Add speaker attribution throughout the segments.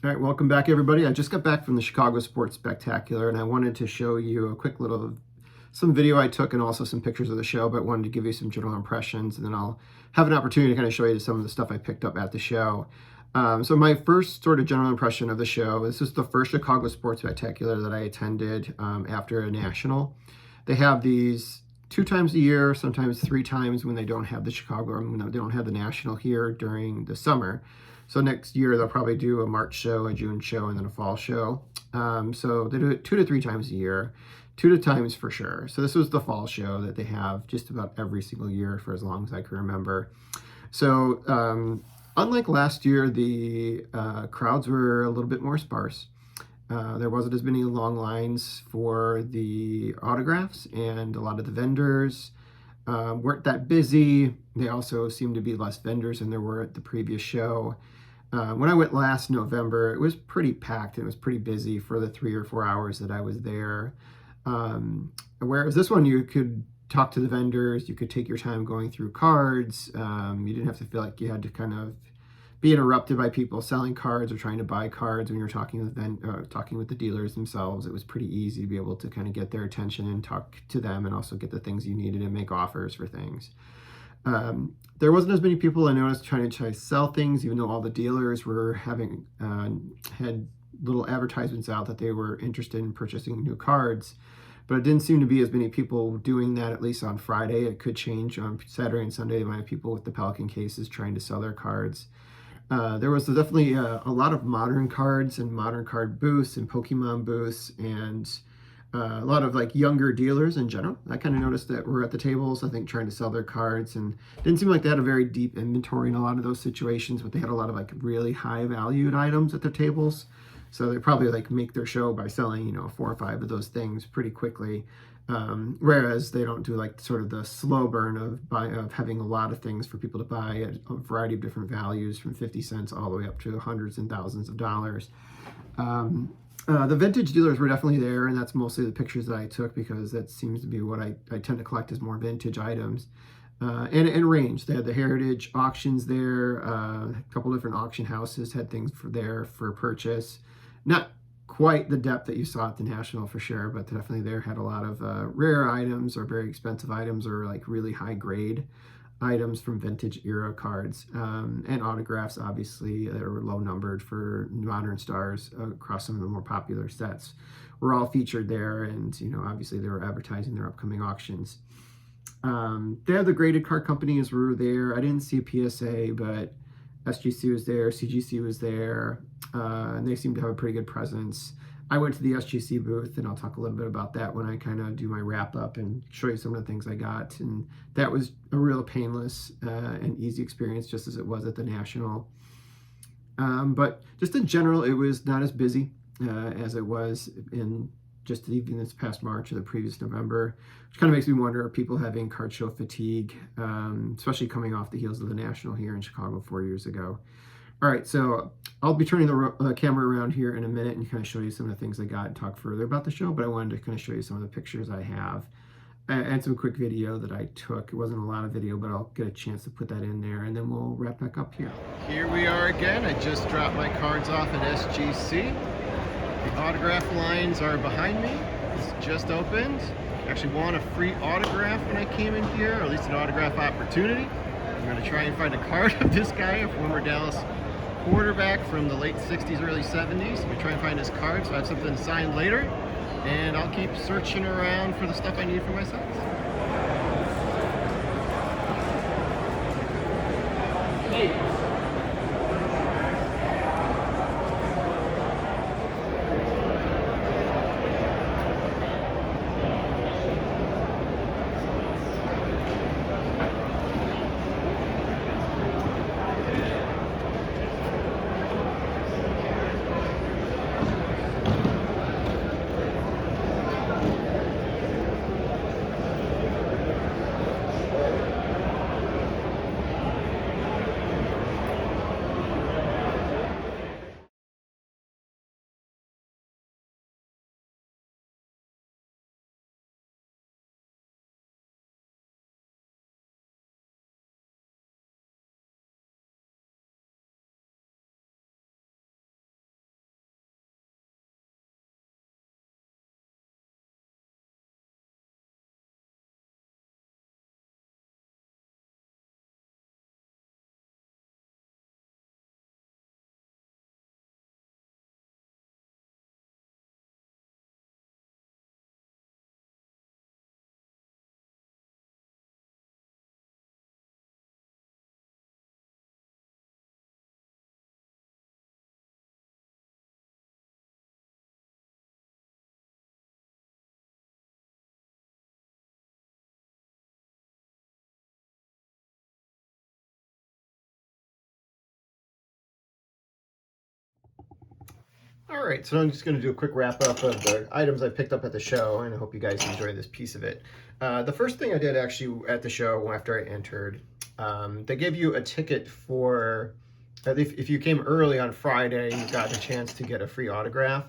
Speaker 1: All right, welcome back, everybody. I just got back from the Chicago Sports Spectacular, and I wanted to show you a quick some video I took and also some pictures of the show, but wanted to give you some general impressions, and then I'll have an opportunity to kind of show you some of the stuff I picked up at the show. So my first sort of general impression of the show, this is the first Chicago Sports Spectacular that I attended after a national. They have these 2 times a year, sometimes 3 times when they don't have the Chicago, or when they don't have the national here during the summer. So next year they'll probably do a March show, a June show, and then a fall show. So they do it 2 to 3 times a year, 2 times for sure. So this was the fall show that they have just about every single year for as long as I can remember. So unlike last year, the crowds were a little bit more sparse. There wasn't as many long lines for the autographs, and a lot of the vendors weren't that busy. They also seemed to be less vendors than there were at the previous show. When I went last November, it was pretty packed. It was pretty busy for the 3 or 4 hours that I was there. Whereas this one, you could talk to the vendors, you could take your time going through cards. You didn't have to feel like you had to kind of be interrupted by people selling cards or trying to buy cards when you're talking with the dealers themselves. It was pretty easy to be able to kind of get their attention and talk to them, and also get the things you needed and make offers for things. There wasn't as many people I noticed trying to sell things, even though all the dealers were having had little advertisements out that they were interested in purchasing new cards. But it didn't seem to be as many people doing that, at least on Friday. It could change on Saturday and Sunday. They might have people with the Pelican cases trying to sell their cards. There was definitely a lot of modern cards and modern card booths and Pokemon booths, and a lot of like younger dealers in general. I kind of noticed that were at the tables, I think, trying to sell their cards, and it didn't seem like they had a very deep inventory in a lot of those situations, but they had a lot of like really high valued items at their tables. So they probably like make their show by selling, 4 or 5 of those things pretty quickly. Whereas they don't do like sort of the slow burn of having a lot of things for people to buy at a variety of different values, from 50 cents all the way up to hundreds and thousands of dollars. The vintage dealers were definitely there, and that's mostly the pictures that I took, because that seems to be what I tend to collect, is more vintage items. And range. They had the heritage auctions there. A couple different auction houses had things there for purchase. Not quite the depth that you saw at the National for sure, but definitely there had a lot of rare items, or very expensive items, or like really high grade items from vintage era cards, and autographs, obviously, that were low numbered for modern stars across some of the more popular sets, were all featured there. And obviously they were advertising their upcoming auctions. There, the graded card companies were there. I didn't see a PSA, but SGC was there, CGC was there, and they seemed to have a pretty good presence. I went to the SGC booth, and I'll talk a little bit about that when I kind of do my wrap up and show you some of the things I got. And that was a real painless and easy experience, just as it was at the National. But just in general, it was not as busy as it was in just even this past March or the previous November, which kind of makes me wonder, are people having card show fatigue, especially coming off the heels of the National here in Chicago 4 years ago. All right, so I'll be turning the camera around here in a minute and kind of show you some of the things I got and talk further about the show, but I wanted to kind of show you some of the pictures I have and some quick video that I took. It wasn't a lot of video, but I'll get a chance to put that in there, and then we'll wrap back up here. Here we are again. I just dropped my cards off at SGC. The autograph lines are behind me. This just opened. Actually won a free autograph when I came in here, or at least an autograph opportunity. I'm going to try and find a card of this guy, a former Dallas quarterback from the late 60s, early 70s. I'm going to try and find his card so I have something signed later. And I'll keep searching around for the stuff I need for myself. Hey. All right, so I'm just going to do a quick wrap up of the items I picked up at the show, and I hope you guys enjoy this piece of it. The first thing I did actually at the show after I entered, they gave you a ticket for, if you came early on Friday, you got a chance to get a free autograph.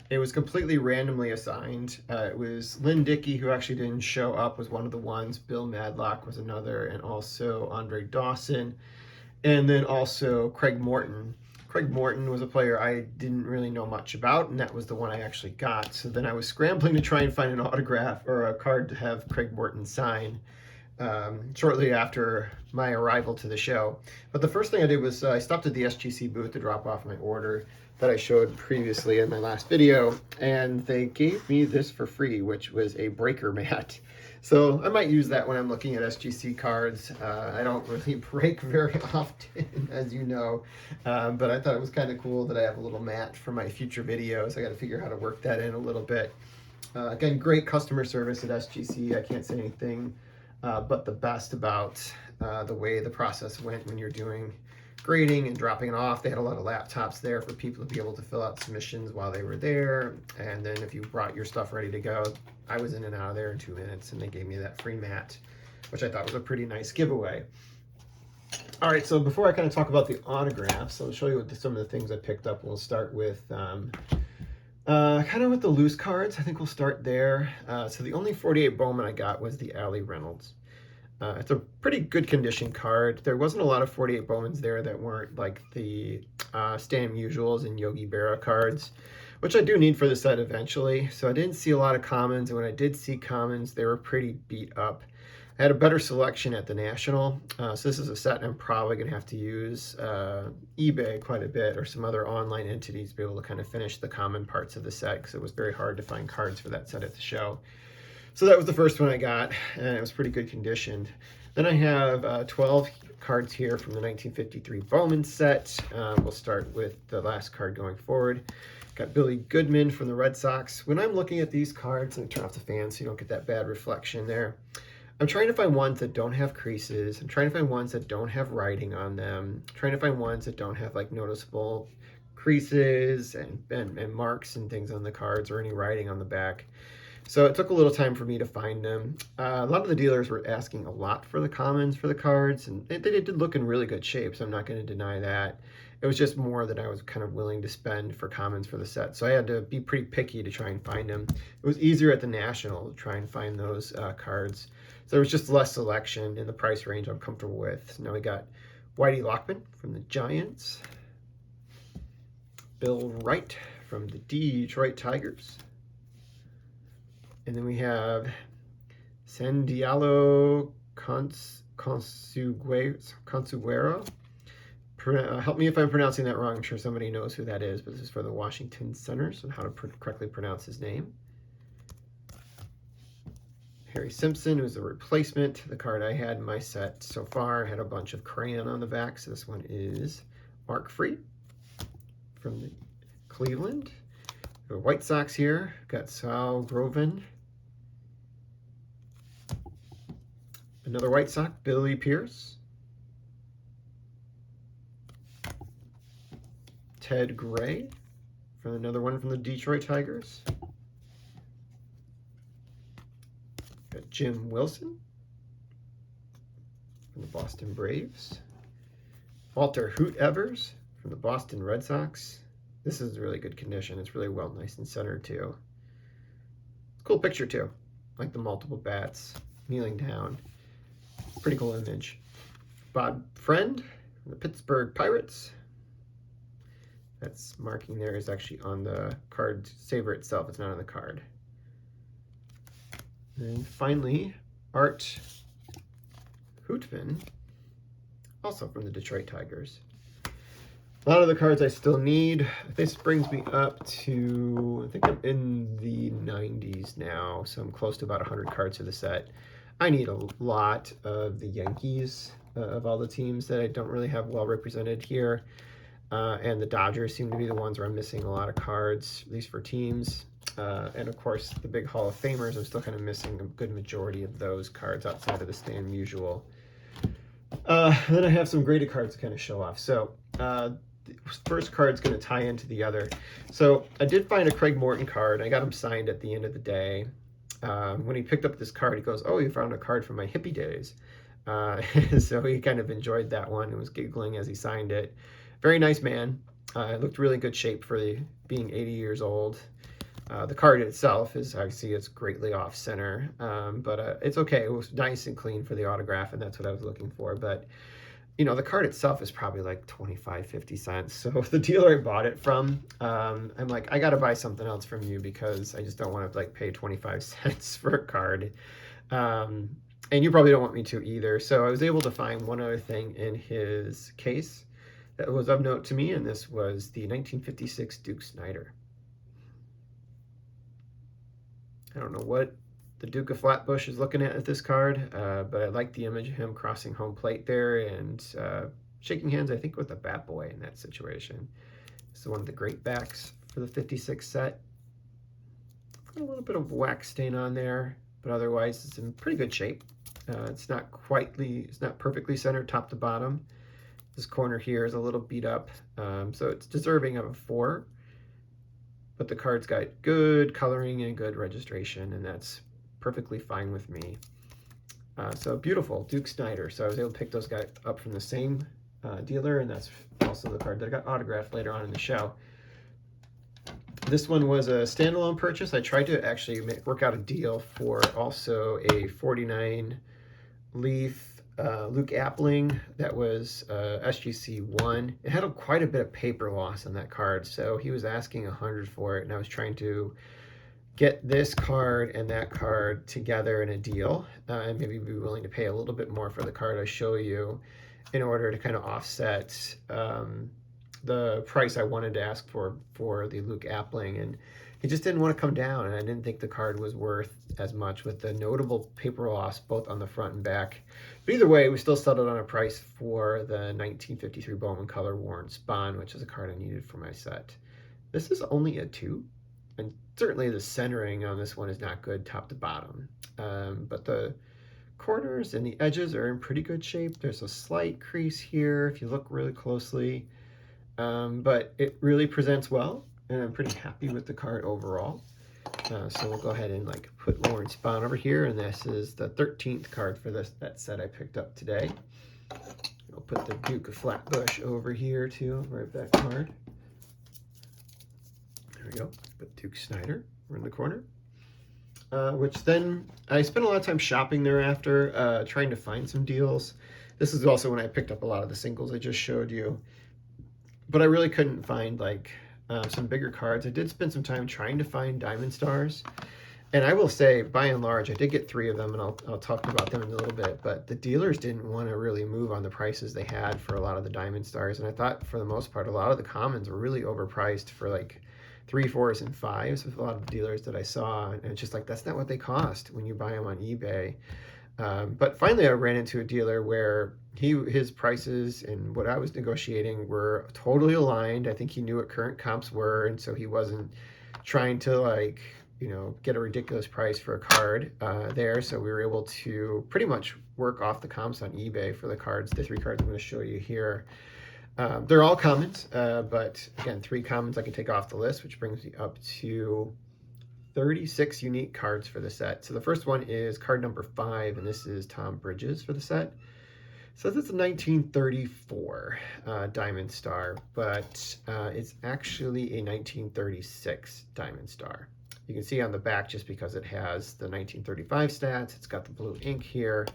Speaker 1: It was completely randomly assigned. It was Lynn Dickey, who actually didn't show up, was one of the ones. Bill Madlock was another, and also Andre Dawson, and then also Craig Morton. Craig Morton was a player I didn't really know much about, and that was the one I actually got. So then I was scrambling to try and find an autograph or a card to have Craig Morton sign shortly after my arrival to the show. But the first thing I did was I stopped at the SGC booth to drop off my order that I showed previously in my last video, and they gave me this for free, which was a breaker mat. So I might use that when I'm looking at SGC cards. I don't really break very often, as you know, but I thought it was kind of cool that I have a little mat for my future videos. I got to figure out how to work that in a little bit. Again, great customer service at SGC. I can't say anything but the best about the way the process went when you're doing grading and dropping it off. They had a lot of laptops there for people to be able to fill out submissions while they were there. And then if you brought your stuff ready to go, I was in and out of there in 2 minutes, and they gave me that free mat, which I thought was a pretty nice giveaway. All right, so before I kind of talk about the autographs, I'll show you some of the things I picked up. We'll start with kind of with the loose cards. I think we'll start there. So the only 48 Bowman I got was the Allie Reynolds. It's a pretty good condition card. There wasn't a lot of 48 Bowmans there that weren't like the Stand Usuals and Yogi Berra cards, which I do need for the set eventually. So I didn't see a lot of commons, and when I did see commons, they were pretty beat up. I had a better selection at the National. So this is a set I'm probably going to have to use eBay quite a bit or some other online entities to be able to kind of finish the common parts of the set, because it was very hard to find cards for that set at the show. So that was the first one I got, and it was pretty good conditioned. Then I have 12 cards here from the 1953 Bowman set. We'll start with the last card going forward. Got Billy Goodman from the Red Sox. When I'm looking at these cards, and turn off the fan so you don't get that bad reflection there, I'm trying to find ones that don't have creases. I'm trying to find ones that don't have writing on them. I'm trying to find ones that don't have like noticeable creases and marks and things on the cards or any writing on the back. So it took a little time for me to find them. A lot of the dealers were asking a lot for the commons for the cards, and they did look in really good shape, so I'm not going to deny that. It was just more that I was kind of willing to spend for commons for the set, so I had to be pretty picky to try and find them. It was easier at the National to try and find those cards. So there was just less selection in the price range I'm comfortable with. Now we got Whitey Lockman from the Giants, Bill Wright from the Detroit Tigers, and then we have Sandialo Consuguero. Help me if I'm pronouncing that wrong. I'm sure somebody knows who that is, but this is for the Washington Senators and how to correctly pronounce his name. Harry Simpson, who's a replacement. The card I had in my set so far had a bunch of crayon on the back, so this one is Mark Free from the Cleveland. The White Sox here, got Sal Groven. Another White Sox, Billy Pierce. Ted Gray, from another one from the Detroit Tigers. Got Jim Wilson from the Boston Braves. Walter Hoot Evers from the Boston Red Sox. This is really good condition. It's really well, nice and centered too. Cool picture too, like the multiple bats kneeling down. Pretty cool image. Bob Friend from the Pittsburgh Pirates. That's marking there is actually on the card saver itself. It's not on the card. And finally, Art Hootman, also from the Detroit Tigers. A lot of the cards I still need. This brings me up to, I think I'm in the 90s now, so I'm close to about 100 cards for the set. I need a lot of the Yankees of all the teams that I don't really have well represented here. And the Dodgers seem to be the ones where I'm missing a lot of cards, at least for teams. And of course, the big Hall of Famers, I'm still kind of missing a good majority of those cards outside of the Stand Usual. Then I have some graded cards to kind of show off. So first card's going to tie into the other. So I did find a Craig Morton card. I got him signed at the end of the day. When he picked up this card, he goes, "Oh, you found a card from my hippie days." So he kind of enjoyed that one and was giggling as he signed it. Very nice man. It looked really good shape for being 80 years old. The card itself is, I see it's greatly off center, but it's okay. It was nice and clean for the autograph, and that's what I was looking for. But you know, the card itself is probably like 25, 50 cents. So the dealer I bought it from, I'm like, I got to buy something else from you because I just don't want to like pay 25 cents for a card. And you probably don't want me to either. So I was able to find one other thing in his case that was of note to me, and this was the 1956 Duke Snider. I don't know what the Duke of Flatbush is looking at this card, but I like the image of him crossing home plate there and shaking hands, I think, with a bat boy in that situation. This is one of the great backs for the 56 set. Got a little bit of wax stain on there, but otherwise it's in pretty good shape. It's not perfectly centered top to bottom. This corner here is a little beat up, so it's deserving of a 4. But the card's got good coloring and good registration, and that's perfectly fine with me. So beautiful, Duke Snider. So I was able to pick those guys up from the same dealer, and that's also the card that I got autographed later on in the show. This one was a standalone purchase. I tried to actually work out a deal for also a 49 leaf Luke Appling that was SGC 1. It had quite a bit of paper loss on that card, so he was asking 100 for it, and I was trying to get this card and that card together in a deal, and maybe be willing to pay a little bit more for the card I show you in order to kind of offset the price I wanted to ask for the Luke Appling, and he just didn't want to come down, and I didn't think the card was worth as much with the notable paper loss both on the front and back. But either way, we still settled on a price for the 1953 Bowman Color Worn Spawn, which is a card I needed for my set. This is only a 2. And certainly the centering on this one is not good top to bottom. But the corners and the edges are in pretty good shape. There's a slight crease here if you look really closely. But it really presents well, and I'm pretty happy with the card overall. So we'll go ahead and like put Warren Spawn over here, and this is the 13th card for that set I picked up today. I'll put the Duke of Flatbush over here too, right that card. There we go. Put Duke Snider in the corner. Which then I spent a lot of time shopping thereafter, trying to find some deals. This is also when I picked up a lot of the singles I just showed you. But I really couldn't find like some bigger cards. I did spend some time trying to find Diamond Stars. And I will say, by and large, I did get 3 of them, and I'll talk about them in a little bit. But the dealers didn't want to really move on the prices they had for a lot of the Diamond Stars. And I thought, for the most part, a lot of the commons were really overpriced for like 3, 4s, and 5s with a lot of dealers that I saw. And it's just like, that's not what they cost when you buy them on eBay. But finally, I ran into a dealer where his prices and what I was negotiating were totally aligned. I think he knew what current comps were, and so he wasn't trying to like, you know, get a ridiculous price for a card there. So we were able to pretty much work off the comps on eBay for the cards, the 3 cards I'm going to show you here. They're all commons, but again, 3 commons I can take off the list, which brings me up to 36 unique cards for the set. So the first one is card number 5, and this is Tom Bridges for the set. So this is a 1934 Diamond Star, but it's actually a 1936 Diamond Star. You can see on the back, just because it has the 1935 stats, it's got the blue ink here.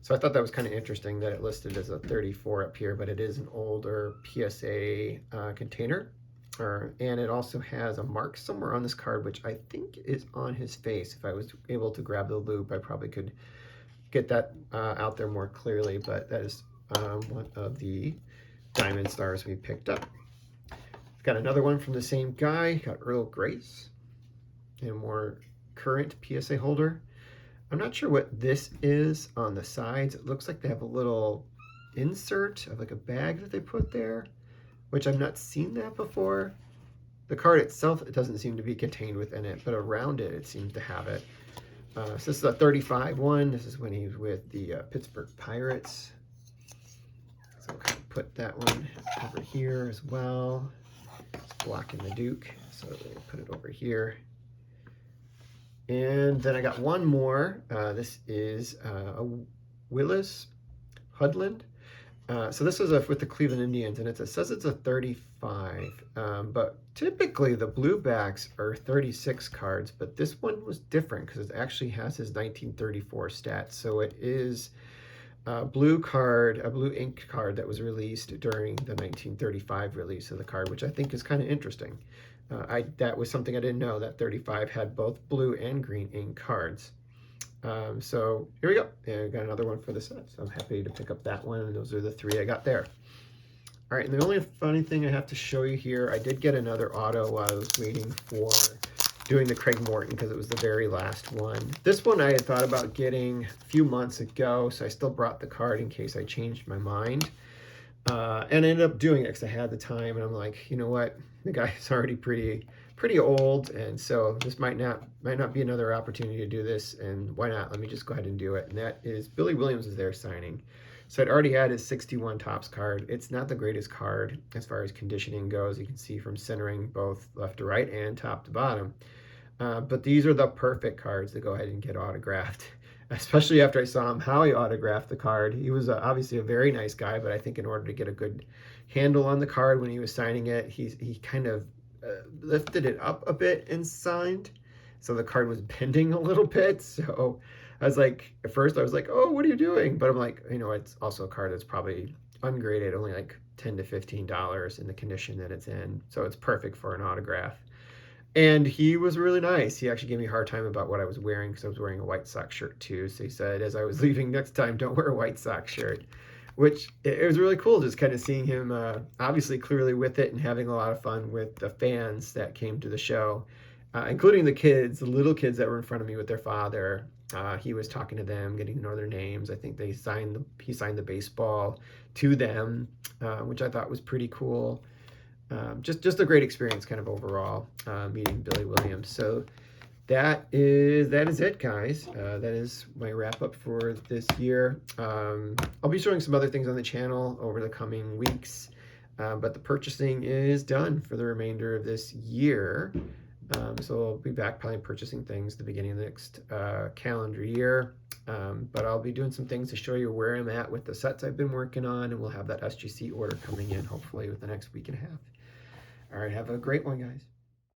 Speaker 1: So I thought that was kind of interesting that it listed as a 34 up here, but it is an older PSA container. And it also has a mark somewhere on this card, which I think is on his face. If I was able to grab the loop, I probably could get that out there more clearly, but that is one of the Diamond Stars we picked up. I've got another one from the same guy, got Earl Grace, and a more current PSA holder. I'm not sure what this is on the sides. It looks like they have a little insert of like a bag that they put there, which I've not seen that before. The card itself, it doesn't seem to be contained within it, but around it, it seems to have it. So this is a 35 one. This is when he was with the Pittsburgh Pirates. So we'll kind of put that one over here as well. It's blocking the Duke, so we'll put it over here. And then I got one more. This is a Willis Hudland. So this is with the Cleveland Indians, and it says it's a 35, but typically the blue backs are 36 cards, but this one was different because it actually has his 1934 stats. So it is a blue card, a blue ink card that was released during the 1935 release of the card, which I think is kind of interesting. That was something I didn't know, that 35 had both blue and green ink cards. So here we go. And I got another one for the set. So I'm happy to pick up that one. And those are the three I got there. All right, and the only funny thing I have to show you here, I did get another auto while I was waiting for doing the Craig Morton because it was the very last one. This one I had thought about getting a few months ago, so I still brought the card in case I changed my mind. And I ended up doing it because I had the time, and I'm like, you know what, the guy's already pretty old, and so this might not be another opportunity to do this, and why not? Let me just go ahead and do it. And that is Billy Williams is there signing. So I'd already had his 61 Topps card. It's not the greatest card as far as conditioning goes. You can see from centering both left to right and top to bottom. But these are the perfect cards to go ahead and get autographed, especially after I saw him how he autographed the card. He was obviously a very nice guy, but I think in order to get a good handle on the card when he was signing it, he kind of lifted it up a bit and signed, so the card was bending a little bit. So I was like, at first I was like, oh, what are you doing? But I'm like, you know, it's also a card that's probably ungraded, only like $10 to $15 in the condition that it's in, so it's perfect for an autograph. And he was really nice. He actually gave me a hard time about what I was wearing because I was wearing a White Sox shirt too. So he said, as I was leaving, next time, don't wear a White Sox shirt, which it was really cool just kind of seeing him obviously clearly with it and having a lot of fun with the fans that came to the show, including the kids, the little kids that were in front of me with their father. He was talking to them, getting to know their names. I think he signed the baseball to them, which I thought was pretty cool. Just a great experience kind of overall, meeting Billy Williams. So that is it, guys. That is my wrap up for this year. I'll be showing some other things on the channel over the coming weeks, but the purchasing is done for the remainder of this year. So I'll be back probably purchasing things at the beginning of the next calendar year. But I'll be doing some things to show you where I'm at with the sets I've been working on, and we'll have that SGC order coming in hopefully within the next week and a half. All right, have a great one, guys.